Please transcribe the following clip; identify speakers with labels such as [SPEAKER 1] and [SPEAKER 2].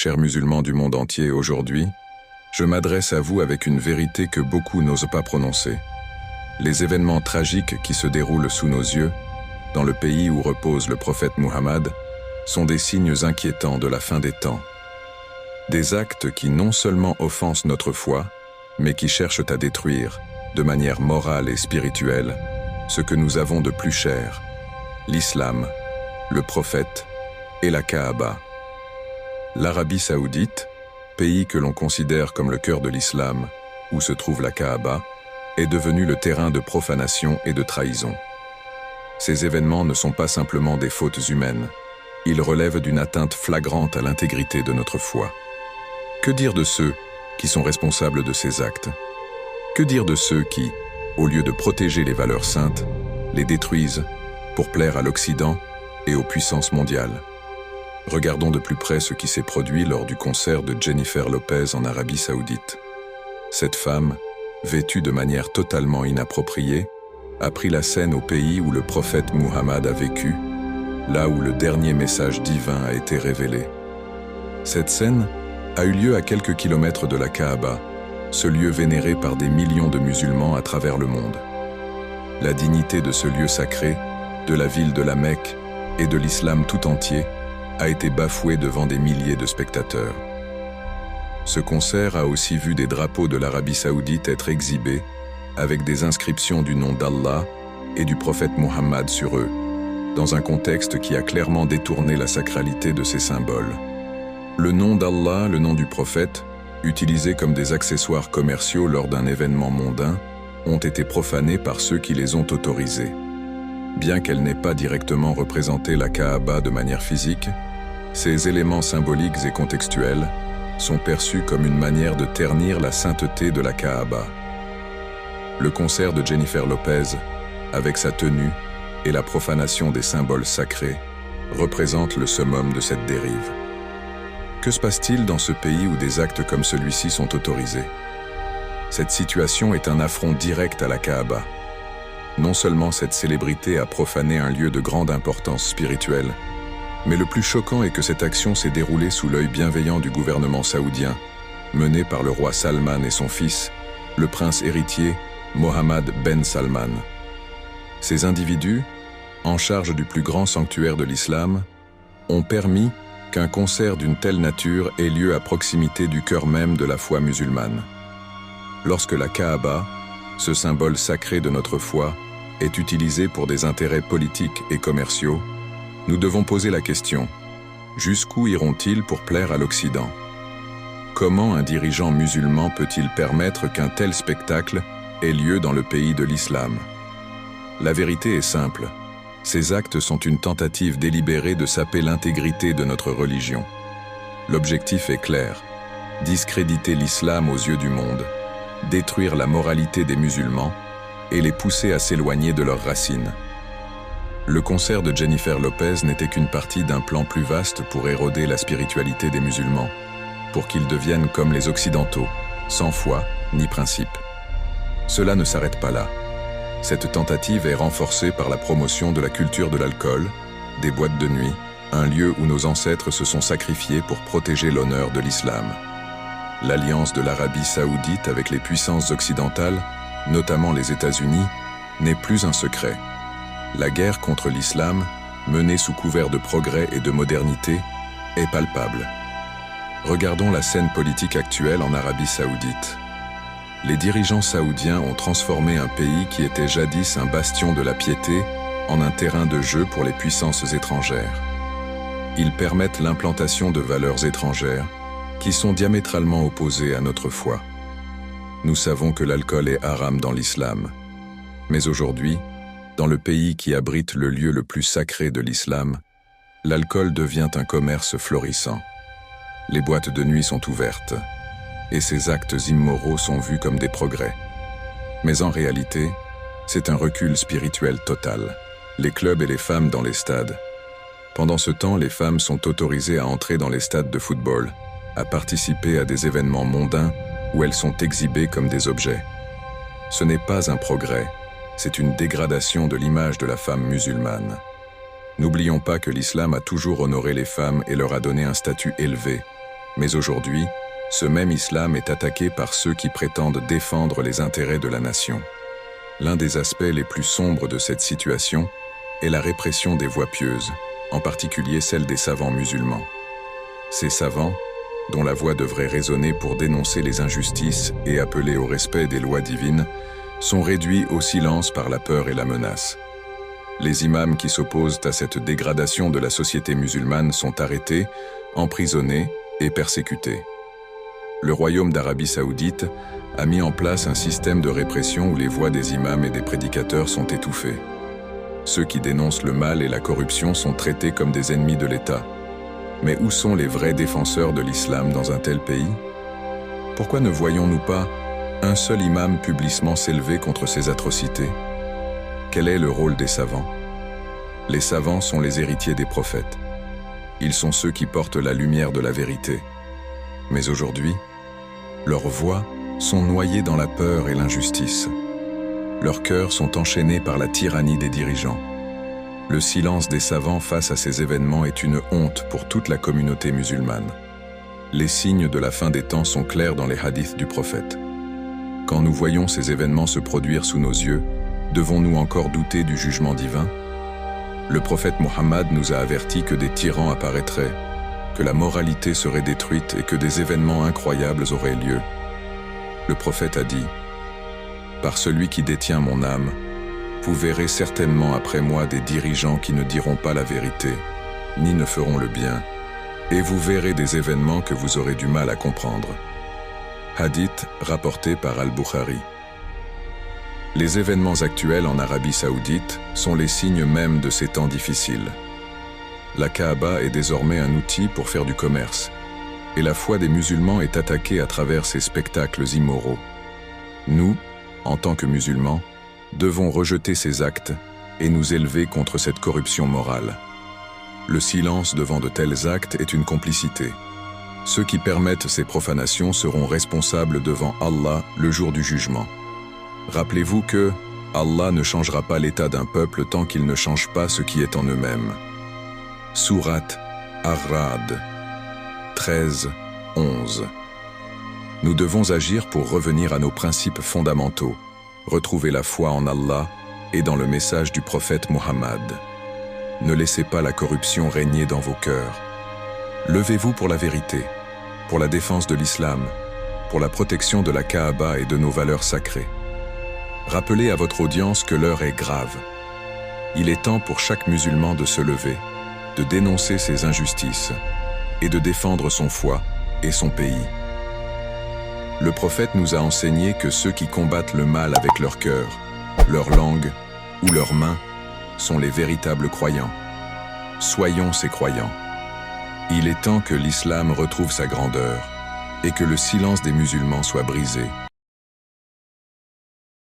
[SPEAKER 1] Chers musulmans du monde entier, aujourd'hui, je m'adresse à vous avec une vérité que beaucoup n'osent pas prononcer. Les événements tragiques qui se déroulent sous nos yeux, dans le pays où repose le prophète Muhammad, sont des signes inquiétants de la fin des temps. Des actes qui non seulement offensent notre foi, mais qui cherchent à détruire, de manière morale et spirituelle, ce que nous avons de plus cher, l'islam, le prophète et la Kaaba. L'Arabie saoudite, pays que l'on considère comme le cœur de l'islam, où se trouve la Kaaba, est devenu le terrain de profanation et de trahison. Ces événements ne sont pas simplement des fautes humaines, ils relèvent d'une atteinte flagrante à l'intégrité de notre foi. Que dire de ceux qui sont responsables de ces actes? Que dire de ceux qui, au lieu de protéger les valeurs saintes, les détruisent pour plaire à l'Occident et aux puissances mondiales? Regardons de plus près ce qui s'est produit lors du concert de Jennifer Lopez en Arabie saoudite. Cette femme, vêtue de manière totalement inappropriée, a pris la scène au pays où le prophète Muhammad a vécu, là où le dernier message divin a été révélé. Cette scène a eu lieu à quelques kilomètres de la Kaaba, ce lieu vénéré par des millions de musulmans à travers le monde. La dignité de ce lieu sacré, de la ville de la Mecque et de l'islam tout entier a été bafouée devant des milliers de spectateurs. Ce concert a aussi vu des drapeaux de l'Arabie saoudite être exhibés avec des inscriptions du nom d'Allah et du prophète Muhammad sur eux, dans un contexte qui a clairement détourné la sacralité de ces symboles. Le nom d'Allah, le nom du prophète, utilisés comme des accessoires commerciaux lors d'un événement mondain, ont été profanés par ceux qui les ont autorisés. Bien qu'elle n'ait pas directement représenté la Kaaba de manière physique, ces éléments symboliques et contextuels sont perçus comme une manière de ternir la sainteté de la Kaaba. Le concert de Jennifer Lopez, avec sa tenue et la profanation des symboles sacrés, représente le summum de cette dérive. Que se passe-t-il dans ce pays où des actes comme celui-ci sont autorisés? Cette situation est un affront direct à la Kaaba. Non seulement cette célébrité a profané un lieu de grande importance spirituelle, mais le plus choquant est que cette action s'est déroulée sous l'œil bienveillant du gouvernement saoudien, mené par le roi Salman et son fils, le prince héritier Mohammed Ben Salman. Ces individus, en charge du plus grand sanctuaire de l'islam, ont permis qu'un concert d'une telle nature ait lieu à proximité du cœur même de la foi musulmane. Lorsque la Kaaba, ce symbole sacré de notre foi, est utilisé pour des intérêts politiques et commerciaux, nous devons poser la question: jusqu'où iront-ils pour plaire à l'Occident? Comment un dirigeant musulman peut-il permettre qu'un tel spectacle ait lieu dans le pays de l'islam? La vérité est simple. Ces actes sont une tentative délibérée de saper l'intégrité de notre religion. L'objectif est clair: discréditer l'islam aux yeux du monde, détruire la moralité des musulmans et les pousser à s'éloigner de leurs racines. Le concert de Jennifer Lopez n'était qu'une partie d'un plan plus vaste pour éroder la spiritualité des musulmans, pour qu'ils deviennent comme les Occidentaux, sans foi ni principe. Cela ne s'arrête pas là. Cette tentative est renforcée par la promotion de la culture de l'alcool, des boîtes de nuit, un lieu où nos ancêtres se sont sacrifiés pour protéger l'honneur de l'islam. L'alliance de l'Arabie saoudite avec les puissances occidentales, notamment les États-Unis, n'est plus un secret. La guerre contre l'islam, menée sous couvert de progrès et de modernité, est palpable. Regardons la scène politique actuelle en Arabie saoudite. Les dirigeants saoudiens ont transformé un pays qui était jadis un bastion de la piété en un terrain de jeu pour les puissances étrangères. Ils permettent l'implantation de valeurs étrangères qui sont diamétralement opposées à notre foi. Nous savons que l'alcool est haram dans l'islam. Mais aujourd'hui, dans le pays qui abrite le lieu le plus sacré de l'islam, l'alcool devient un commerce florissant. Les boîtes de nuit sont ouvertes, et ces actes immoraux sont vus comme des progrès. Mais en réalité, c'est un recul spirituel total. Les clubs et les femmes dans les stades. Pendant ce temps, les femmes sont autorisées à entrer dans les stades de football, à participer à des événements mondains où elles sont exhibées comme des objets. Ce n'est pas un progrès, c'est une dégradation de l'image de la femme musulmane. N'oublions pas que l'islam a toujours honoré les femmes et leur a donné un statut élevé, Mais aujourd'hui, ce même islam est attaqué par ceux qui prétendent défendre les intérêts de la nation. L'un des aspects les plus sombres de cette situation est la répression des voix pieuses, en particulier celle des savants musulmans. Ces savants, dont la voix devrait résonner pour dénoncer les injustices et appeler au respect des lois divines, sont réduits au silence par la peur et la menace. Les imams qui s'opposent à cette dégradation de la société musulmane sont arrêtés, emprisonnés et persécutés. Le royaume d'Arabie Saoudite a mis en place un système de répression où les voix des imams et des prédicateurs sont étouffées. Ceux qui dénoncent le mal et la corruption sont traités comme des ennemis de l'État. Mais où sont les vrais défenseurs de l'islam dans un tel pays? Pourquoi ne voyons-nous pas un seul imam publiquement s'élever contre ces atrocités? Quel est le rôle des savants? Les savants sont les héritiers des prophètes. Ils sont ceux qui portent la lumière de la vérité. Mais aujourd'hui, leurs voix sont noyées dans la peur et l'injustice. Leurs cœurs sont enchaînés par la tyrannie des dirigeants. Le silence des savants face à ces événements est une honte pour toute la communauté musulmane. Les signes de la fin des temps sont clairs dans les hadiths du prophète. Quand nous voyons ces événements se produire sous nos yeux, devons-nous encore douter du jugement divin? Le prophète Mohammed nous a averti que des tyrans apparaîtraient, que la moralité serait détruite et que des événements incroyables auraient lieu. Le prophète a dit « Par celui qui détient mon âme, vous verrez certainement après moi des dirigeants qui ne diront pas la vérité, ni ne feront le bien, et vous verrez des événements que vous aurez du mal à comprendre. » Hadith rapporté par Al-Bukhari. Les événements actuels en Arabie Saoudite sont les signes même de ces temps difficiles. La Kaaba est désormais un outil pour faire du commerce, et la foi des musulmans est attaquée à travers ces spectacles immoraux. Nous, en tant que musulmans, devons rejeter ces actes et nous élever contre cette corruption morale. Le silence devant de tels actes est une complicité. Ceux qui permettent ces profanations seront responsables devant Allah le jour du jugement. Rappelez-vous que Allah ne changera pas l'état d'un peuple tant qu'il ne change pas ce qui est en eux-mêmes. Sourate Ar-Ra'd 13:11. Nous devons agir pour revenir à nos principes fondamentaux, retrouver la foi en Allah et dans le message du prophète Mohammed. Ne laissez pas la corruption régner dans vos cœurs. Levez-vous pour la vérité, pour la défense de l'islam, pour la protection de la Kaaba et de nos valeurs sacrées. Rappelez à votre audience que l'heure est grave. Il est temps pour chaque musulman de se lever, de dénoncer ses injustices et de défendre son foi et son pays. Le prophète nous a enseigné que ceux qui combattent le mal avec leur cœur, leur langue ou leurs mains sont les véritables croyants. Soyons ces croyants. Il est temps que l'islam retrouve sa grandeur et que le silence des musulmans soit brisé.